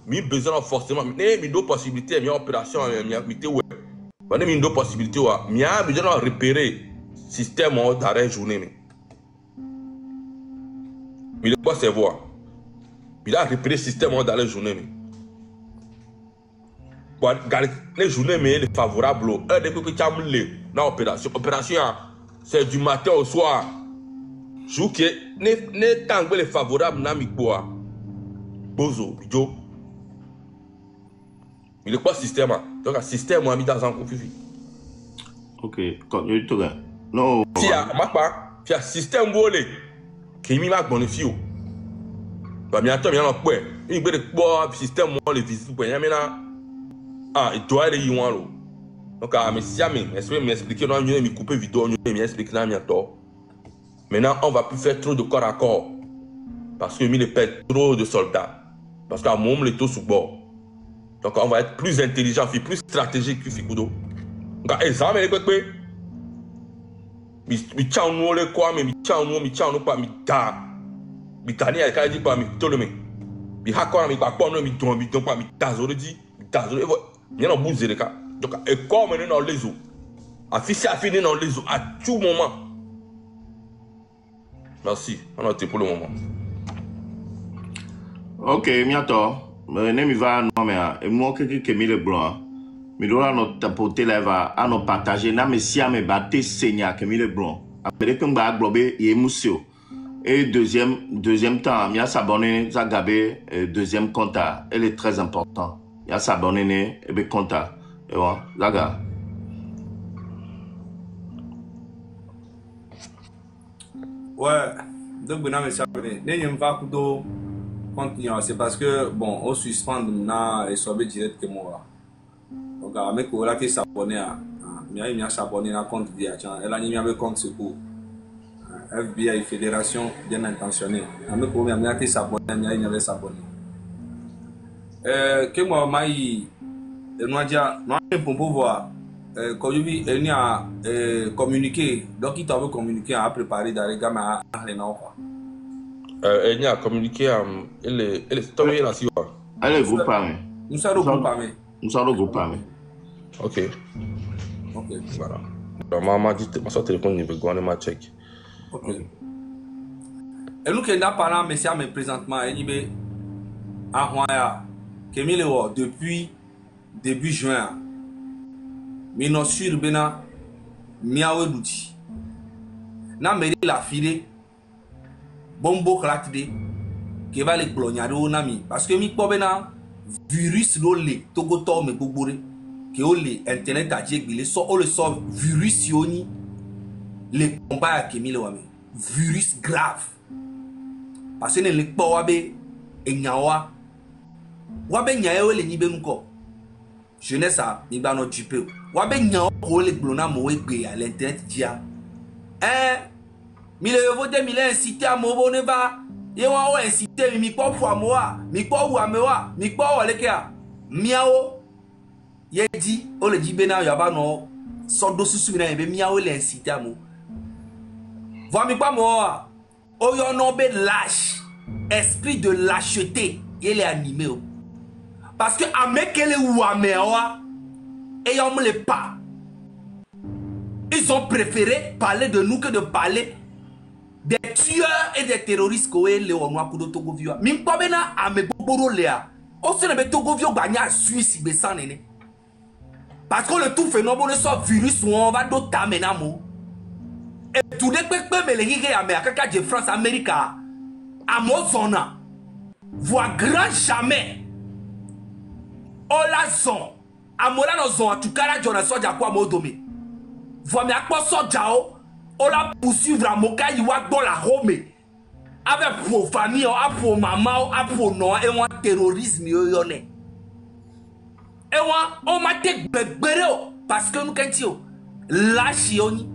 mi besoin forcément mais deux possibilités, mi opération, mi te ouais. Pendant mi deux possibilités wa, mi a besoin de repérer système d'arrêt journée. Mais le quoi c'est voir. Il a repéré système d'arrêt journée. Les journées mais favorables depuis que tu as l'opération. Opération, c'est du matin au soir. Jour qui n'est tant que les favorables n'a mis quoi. Bozo, Bijo. Il est quoi système? Donc, un système a mis dans un conflit. Ok, quand tu te regardes. Non, si il y a un système volé qui est mis à bon fio. Bah, bien sûr, il y a un point. Il y a un système les visites pour y aller. Ah, il doit aller y voir. Donc, si je m'expliquer, on va couper vidéo, on va m'expliquer bientôt. Maintenant, on ne va plus faire trop de corps à corps. Parce que il perd trop de soldats. Parce qu'à un moment, il est tout sous bord. Donc, on va être plus intelligent, plus stratégique que Fikudo. Donc, exemple, il est quoi? Mi tchao nous le quoi, mais mi tchao nous pas, mi ta. Mi ta ni à la dit pas, mi tolome. Mi hakora, mi pas quoi, mi don pas, mi ta zoro dit. Il y a un bout de cas. Donc, et comme on est dans les eaux, à finir dans les eaux à tout moment. Merci, on a été pour le moment. Ok, miato. Mais ne mi va non mais moi que mi le blanc. Mi doit notre tapoter là va à nous partager na mais si à me battre seigneur que mi le blanc. Après que m'a globé et émotion. Et deuxième temps, mi a s'abonner ça gabé deuxième compte, elle est très important. Il y a s'abonner et bien compte. Et voilà, là ouais, donc maintenant me s'abonner. N'ayez pas couteau continuer, c'est parce que bon, on suspend maintenant et sauver direct que moi. Donc avec là qui s'abonner à, il a s'abonner à compte via, elle a mis un compte secours. FBI Fédération bien intentionnée. Avec moi, il a qui s'abonner, il avait s'abonner. Que moi mai nous dia nous pour pouvoir comme je dis il y a communiquer donc il doit communiquer à préparer dans les gamins à l'énorme quoi il y a communiqué elle est tombée là si elle est groupe parmi nous sommes groupe parmi ok voilà maman dit ma téléphone ne veut pas ma check ok et nous qui n'a pas là mais c'est mais présentement il y a Hawaïa Kemile depuis début juin, nous sur bena miawe l'outil. Na meri la file bombo klatide qui va les clognado nami parce que mi pobena virus lolé togoto me gbogbore que ole internet a djegile so ole so virus yoni les combats à Kemile wame virus grave parce que les powabe enyawa wabe nyae le nyibe nko jeunesse a mi ba no dupe wabe nyae ko le glona mo we gbe à l'internet dia mi le vote mi le inciter à mo bo ne va ye wa o inciter mi ko fu amoa mi ko wu amewa mi ko o le ke a miao ye di o le jibe na yo ba no so do susu na be miao le inciter amo va mi pa mo o yo no be lâche esprit de lâcheté il est animé parce que amekele ou amewa et on me le pas Ils ont préféré parler de nous que de parler des tueurs et des terroristes que les Ouakudo Togo Vio. Mimpabena a me boboro lea. On se ne Togo Vio gagner à Suisse besan nene. Parce que le tout phénomène soit virus ou on va d'autres menamo. Et tout les peuples me les rire à America de France Amérique à Mozona. Voit grand jamais. Ola zon. Amola no zon atukara jona soja kwa modome. Voit mi akpo soja o. Ola poursuivre à Moka Iwa dans la Rome. Avec pour famille, pour maman, pour non, et moi terrorisme yone. Et moi, on m'a été bébé parce que nous qu'est-ce lâche yoni.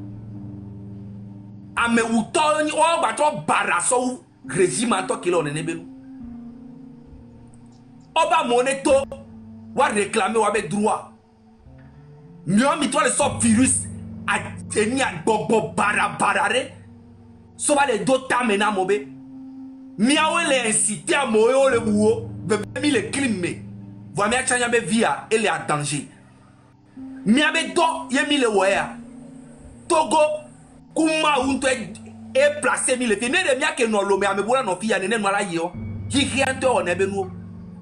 Ame utoni o bato baraso régime anto kilo ne nebelu. Oba moneto wa réclamer wa be droit. Mieux mi toi le sort virus a tenu à bobo barabarare. Soba les deux tamena mobe. Miawe les incité à moyo le bouo. Bebe mi le crime. Voa mi a chanya be via et les a danger. Miabe do yemi le wea. Togo kuma unto e placé mi le fi. Ne de mia ke no lo me amebola no fi ya nene no la yo. Ki riante on ebe no.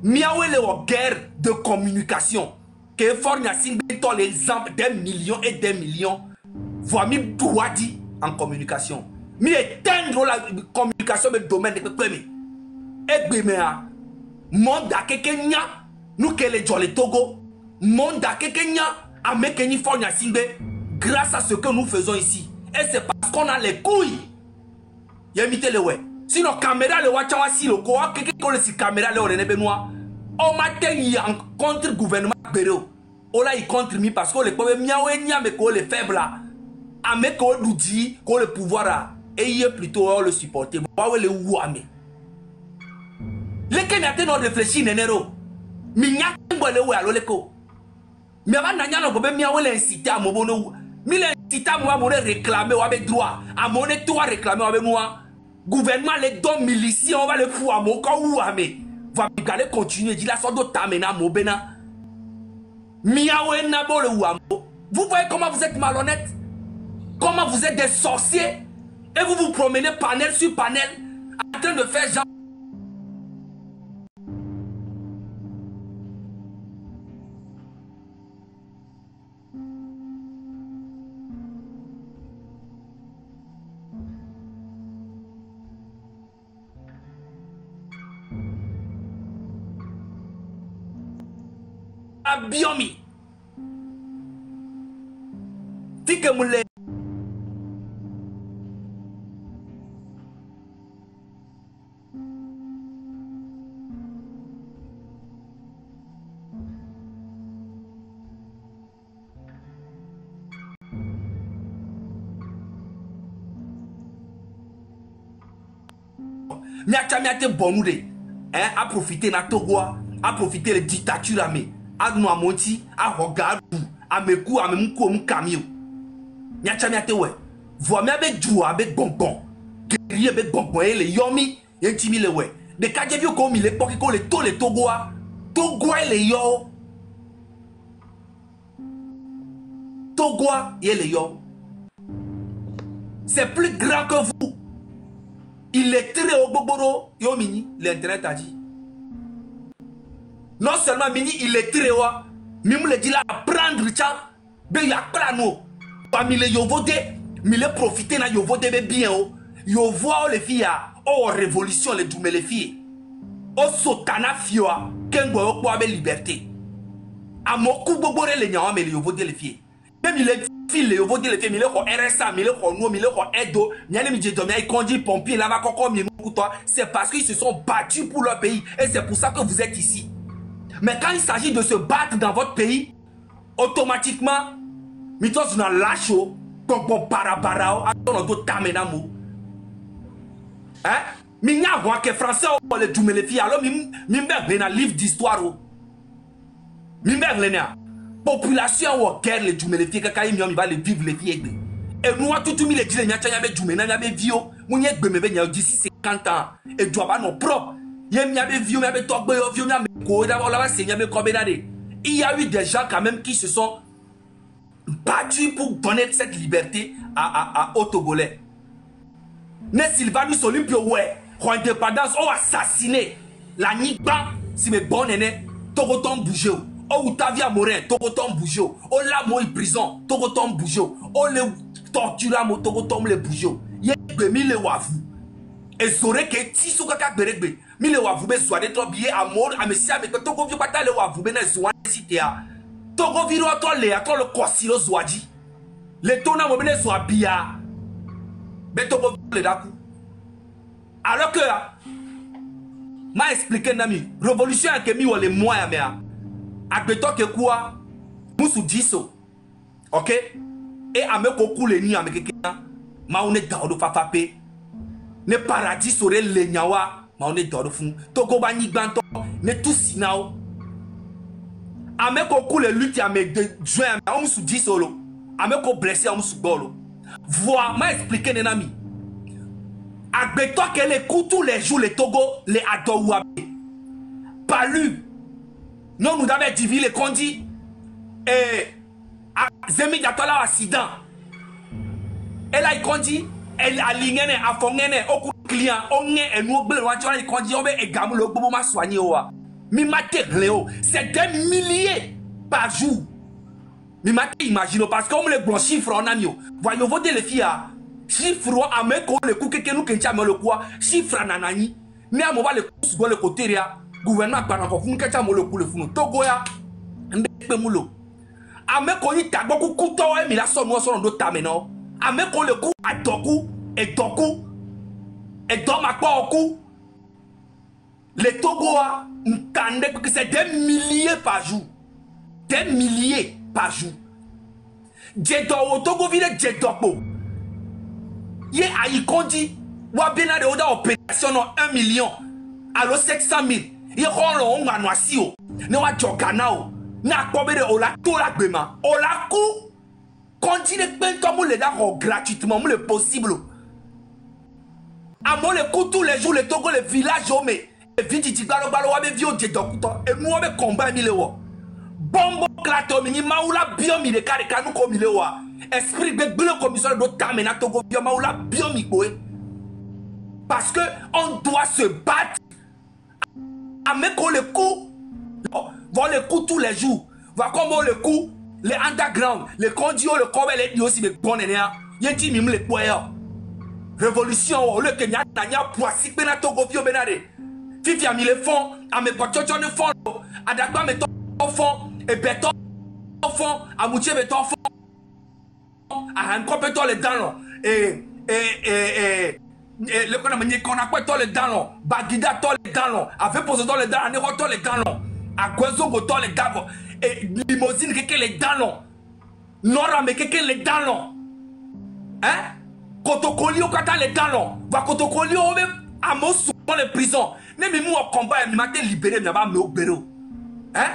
Miawe le guerre de communication. Que fornia singbe to l'exemple des millions et des millions. Voa mi droit dit en communication. Mi éteindre la communication de domaine de premier. Et bimea monde a kekenya nous que les jolly Togo monde a kekenya a mekeni fornia singbe grâce à ce que nous faisons ici. Et c'est parce qu'on a les couilles. Yemite le ouais. Sinon caméra le wachawa si le ko keke ko le si caméra le orene benoit. On m'a tenu en contre gouvernement Béro. On l'a y contre mi parce que les problèmes miawe nya me ko les faibles là. A me ko nous dit ko le pouvoir là. Et il est plutôt le supporter. Wawe le ouame. Les Kenyate non réfléchi nenero. Minya ngbo le we alo le ko. Mais avant nanya no gobe miawe le inciter à mobono. Mi le inciter à moi réclamer wa be droit. À mon toi réclamer wa be moi. Gouvernement les dons miliciens on va le fou à mon ko ouame. Va aller continuer dit la sorte de tamena mobena. Miawe nabo le ouamo. Vous voyez comment vous êtes malhonnête? Comment vous êtes des sorciers? Et vous vous promenez panel sur panel en train de faire genre. Biomi. Tique moulé. Miate bonoude. Hein, à profiter na Togo, à profiter de la dictature amé. A nous a monti, a regardé, a me cou, a me moukou, mou camion. Miate ouais. Voix me avec joie, avec bonbon. Guerrier avec bonbon, et les yomi, et timile ouais. De cas de vieux comme il est pour que les Togoa. Togoa et les yo. Togoa et les yo. C'est plus grand que vous. Il est très au boboro. Yo mini, l'internet a dit. Non seulement mini, il est très haut. Mimi le dit là, prendre le temps. Ben y'a plano. Parmi les yovote, mais les profiter na yovote bien haut. Yovo les filles, oh révolution les doumé les filles. Oh sotana fioa, kengo yo kwa be liberté. A moku bobore les nyawa mais les yovote les filles. Même les filles les yovote les filles, mais les ko RSA, mais les ko no, mais les ko edo, nyane mi djedome ay kondi pompier là va koko mi toi, c'est parce qu'ils se sont battus pour leur pays et c'est pour ça que vous êtes ici. Mais quand il s'agit de se battre dans votre pays, automatiquement, mitos na lacho, bon parabarao, attends d'autres tamenamo. Hein? Minya voit que français ou les doumé les filles, alors mimbe na livre d'histoire. Mimbe lena. Population ou guerre les doumé les filles, quand il va les vivre les filles. Et nous, tout mis les dit les nyachanya be doumé, na be vio, mounye be be nya d'ici 50 ans. Et doit pas non propre. Il y a eu des gens quand même qui se sont battu pour donner cette liberté aux Togolais. Ne Sylvanus Olympio, ouais, indépendance, on assassiné. La Nigba, si mes bons nénés, Togoton bougé. O Outavia Morin, Togoton bougé. O la moi prison, Togoton bougé. O le tortura mo Togoton le bougé. Yé mille wavu. Et saurait que si sous kaka beregbe, mille wavu be soit trop billet à mort, à messia mais que Togo vieux bata le wavu ben soit cité à. Togo viro à toi le kosilo zwaji. Le tona mo ben soit bia. Ben Togo le daku. Alors que m'a expliqué nami révolution a kemi ou les moyens mais agbeto ke quoi musu diso. OK? Et à me koku le ni ameke ma on est dans le fafape. Ne paradis serait le nyawa ma on est dans le fond. Togo ba ni gbanto ne tout sinao. A me koku le lutte à me de juin on musu diso lo. A me ko blessé on musu bolo. Voir m'a expliqué nami. Agbeto que les coups tous les jours les Togo les Adouabe Palu non nous avons divisé les condi et Zemi Datola accident et là il condi elle aligne a fongé au client on est et nous bleu voiture il condi on est gamu le bobo m'a soigné oa mi mate léo c'est des milliers par jour mi mate imagine parce qu'on me les blancs chiffres en amio voyons voter les filles chiffre à me ko le coup que nous kencha me le quoi chiffre nanani ni a mo va le coup le côté ria gouvernement par encore fun kencha mo le coup le fun Togo ya ndpe mulo a me ko ni tagbo ku to e mi la so no so ndo ta me no a me ko le coup adoku et do ma pa oku les Togo a ntande que c'est des milliers par jour jedo au Togo ville jedo po Yé a y kondi wabena de oda opération 1 million alors 700 000 yé rolo on va noisio ne wa jokanao na kobe de ola to la gbema ola ku kondi ne pento mo le da gratuitement mo le possible a mo le coup tous les jours les Togo les villages o me e viti balo wa be vi o je dokuto e mu o be combat mi le wo bombo klato mi ni maula bio mi de kare kanu ko mi le wa esprit de bleu commission de Tamena Togo bioma ou la biomico parce que on doit se battre à mettre le coup voir le coup tous les jours voir comment le coup les underground les condio le combien les aussi les bonnes yenti mim les poids révolution le Kenya tanya poisi pena Togo bio benade fifi a mis les fonds à mes pochocho de fonds à dakba meton fond et béton fond à moutié béton fond à un compétent les dents le qu'on a mené qu'on a quoi les dents bagida les dents avec posé les dents ne retourne les dents à Guazo goto les dents et limousine que les dents nora mais que les dents hein kotokoli au kata les dents va kotokoli au même à mon dans les prisons ne me mou au combat il m'a été libéré mais va me au bureau hein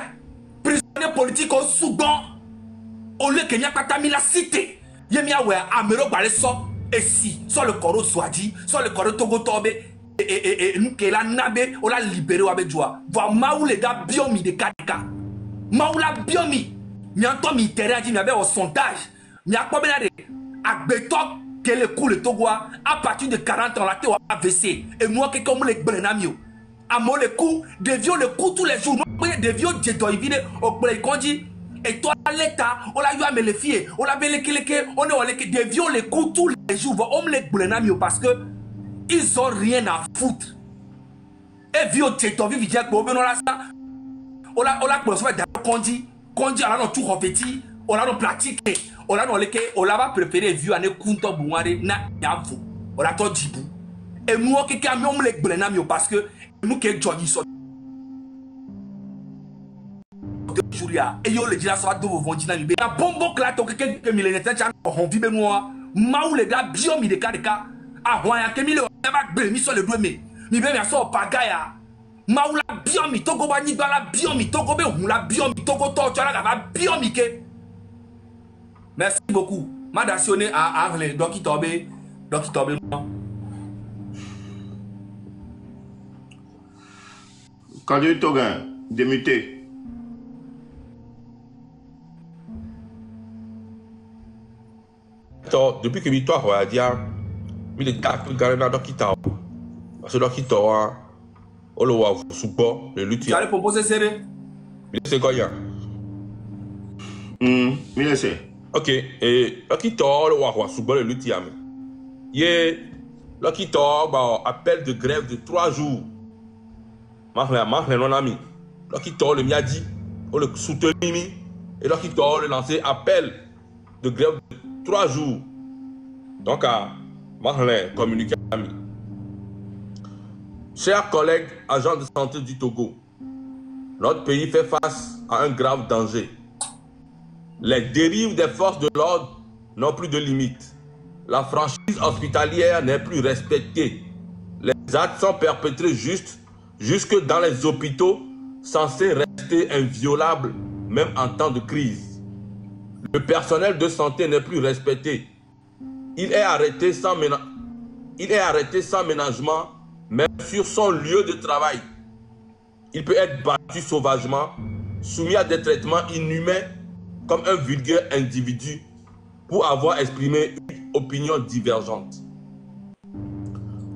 prisonnier politique au Soudan au lieu que n'y a pas mis la cité Yemia ouais amero balé so et si soit le coro Swadi soit le coro Togo Tobe et nous que la nabe on l'a libéré ou avec joie voir maou les gars biomi de kadika maou la biomi mi entend mi terrain dit mi avait au sondage mi a pas bien agbeto que le coup le Togo à partir de 40 ans la te AVC et moi que comme les brenamio à moi le coup de vieux le coup tous les jours de vieux je dois éviter au play condi. Et toi, l'État, on l'a eu à me le fier, on l'a belé on est des vieux les coups tous les jours, on me les boulenamio parce que ils ont rien à foutre. Et vieux, tu t'as vu, vieux, on l'a besoin d'un condi, on l'a tout reféti, on l'a pratiqué, on l'a préféré vieux à ne compte bouare, na yavou, on l'a tout dit. Et moi, quelqu'un me les boulenamio parce que nous, quel Johnny sont. Et yo le dit là ça va de vos vendina mi na bombo klato que millénaire ça on vit be moi maou les gars bio mi de ka a hoya que mi le va gbe mi so le do mi be mi so pagaya maou la bio mi Togo ba ni ba la bio mi Togo be hu la bio mi Togo to tu la ba bio mi ke merci beaucoup m'adationné à Arle donc il tombe quand tu Togo démuté depuis que Victoire a dit, il est d'accord que Garena Dokita. Parce que Dokita, on le voit sous bord, le lutte. Tu allais proposer serré? C'est quoi, ya? Ok, et Dokita, on le voit sous bord, le lutte. Dokita, appel de grève de 3 jours. Mon ami. Dokita, le m'a dit, on le soutenu, et Dokita, on le lancé appel de grève de 3 jours. Donc, Marlin, communiqué ami. Chers collègues agents de santé du Togo, notre pays fait face à un grave danger. Les dérives des forces de l'ordre n'ont plus de limites. La franchise hospitalière n'est plus respectée. Les actes sont perpétrés jusque dans les hôpitaux censés rester inviolables même en temps de crise. Le personnel de santé n'est plus respecté. Il est arrêté sans ménagement, même sur son lieu de travail. Il peut être battu sauvagement, soumis à des traitements inhumains comme un vulgaire individu pour avoir exprimé une opinion divergente.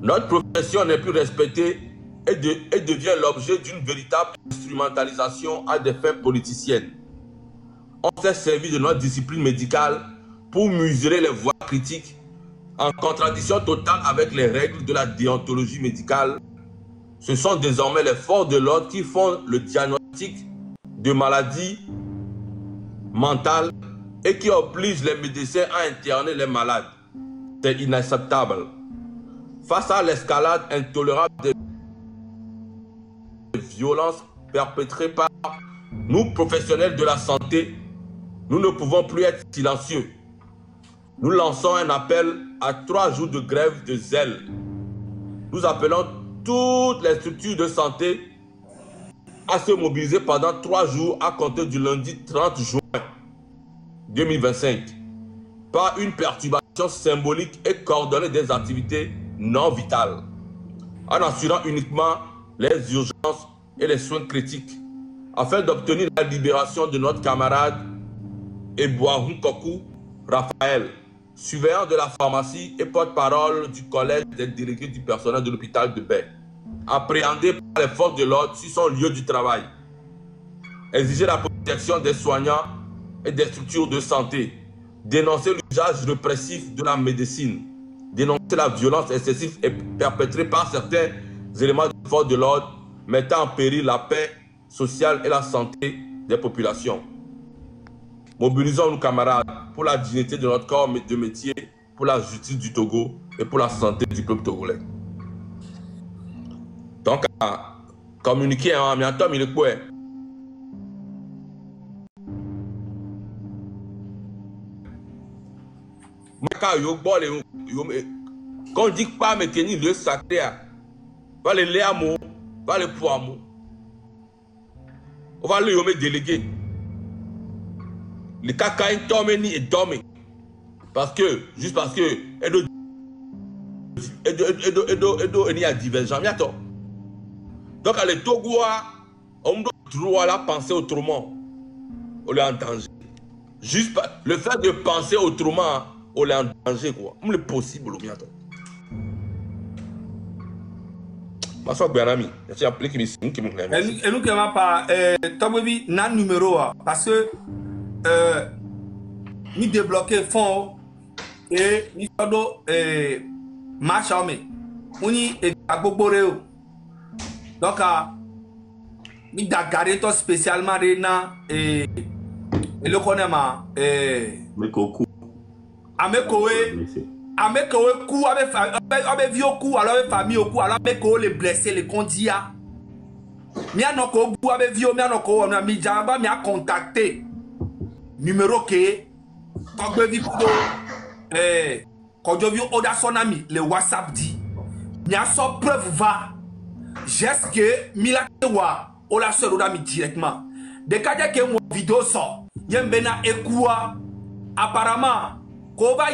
Notre profession n'est plus respectée et devient l'objet d'une véritable instrumentalisation à des fins politiciennes. On s'est servi de notre discipline médicale pour mesurer les voix critiques en contradiction totale avec les règles de la déontologie médicale. Ce sont désormais les forces de l'ordre qui font le diagnostic de maladies mentales et qui obligent les médecins à interner les malades. C'est inacceptable. Face à l'escalade intolérable des violences perpétrées par nous, professionnels de la santé, nous ne pouvons plus être silencieux. Nous lançons un appel à 3 jours de grève de zèle. Nous appelons toutes les structures de santé à se mobiliser pendant 3 jours à compter du lundi 30 juin 2025 par une perturbation symbolique et coordonnée des activités non vitales, en assurant uniquement les urgences et les soins critiques, afin d'obtenir la libération de notre camarade Eboahun Kokou Raphaël, surveillant de la pharmacie et porte-parole du collège des délégués du personnel de l'hôpital de Baie, appréhendé par les forces de l'ordre sur son lieu du travail. Exiger la protection des soignants et des structures de santé, dénoncer l'usage répressif de la médecine, dénoncer la violence excessive et perpétrée par certains éléments des forces de l'ordre, mettant en péril la paix sociale et la santé des populations. Mobilisons-nous, camarades, pour la dignité de notre corps de métier, pour la justice du Togo et pour la santé du peuple togolais. Donc, à communiquer en bientôt, il est quoi? Quand on dit pas, mais qu'il y a le sacré, va les léamo, va les poiamo, on va les déléguer. Les caca est tombé ni est dormi. Juste parce que Edo est à divergent. Donc, les Togois, on doit droit à penser autrement. On est en danger. Juste le fait de penser autrement, on est en danger, quoi. C'est possible, bientôt. Ma soeur Benami, j'ai appelé qui me signe qui me lève. Et nous qui n'avons pas, Tobobi, n'a numéro, parce que ni débloquer fonds et ni todo marche armée on y est à Boboreo donc ni d'agarrer toi spécialement Rena et le connaît ma Mekoku Amekowe coup avec vieux coup alors avec famille au coup alors avec les blessés les condia mia no ko bu avec vieux mia no ko na mi jamba mia contacter numéro que quand je vis quand je vis Odasonami le WhatsApp dit il y a son preuve va geste que Mila Kewa ou la seule Odami directement de cas que mon vidéo sort il y a un bena ekua apparemment qu'on va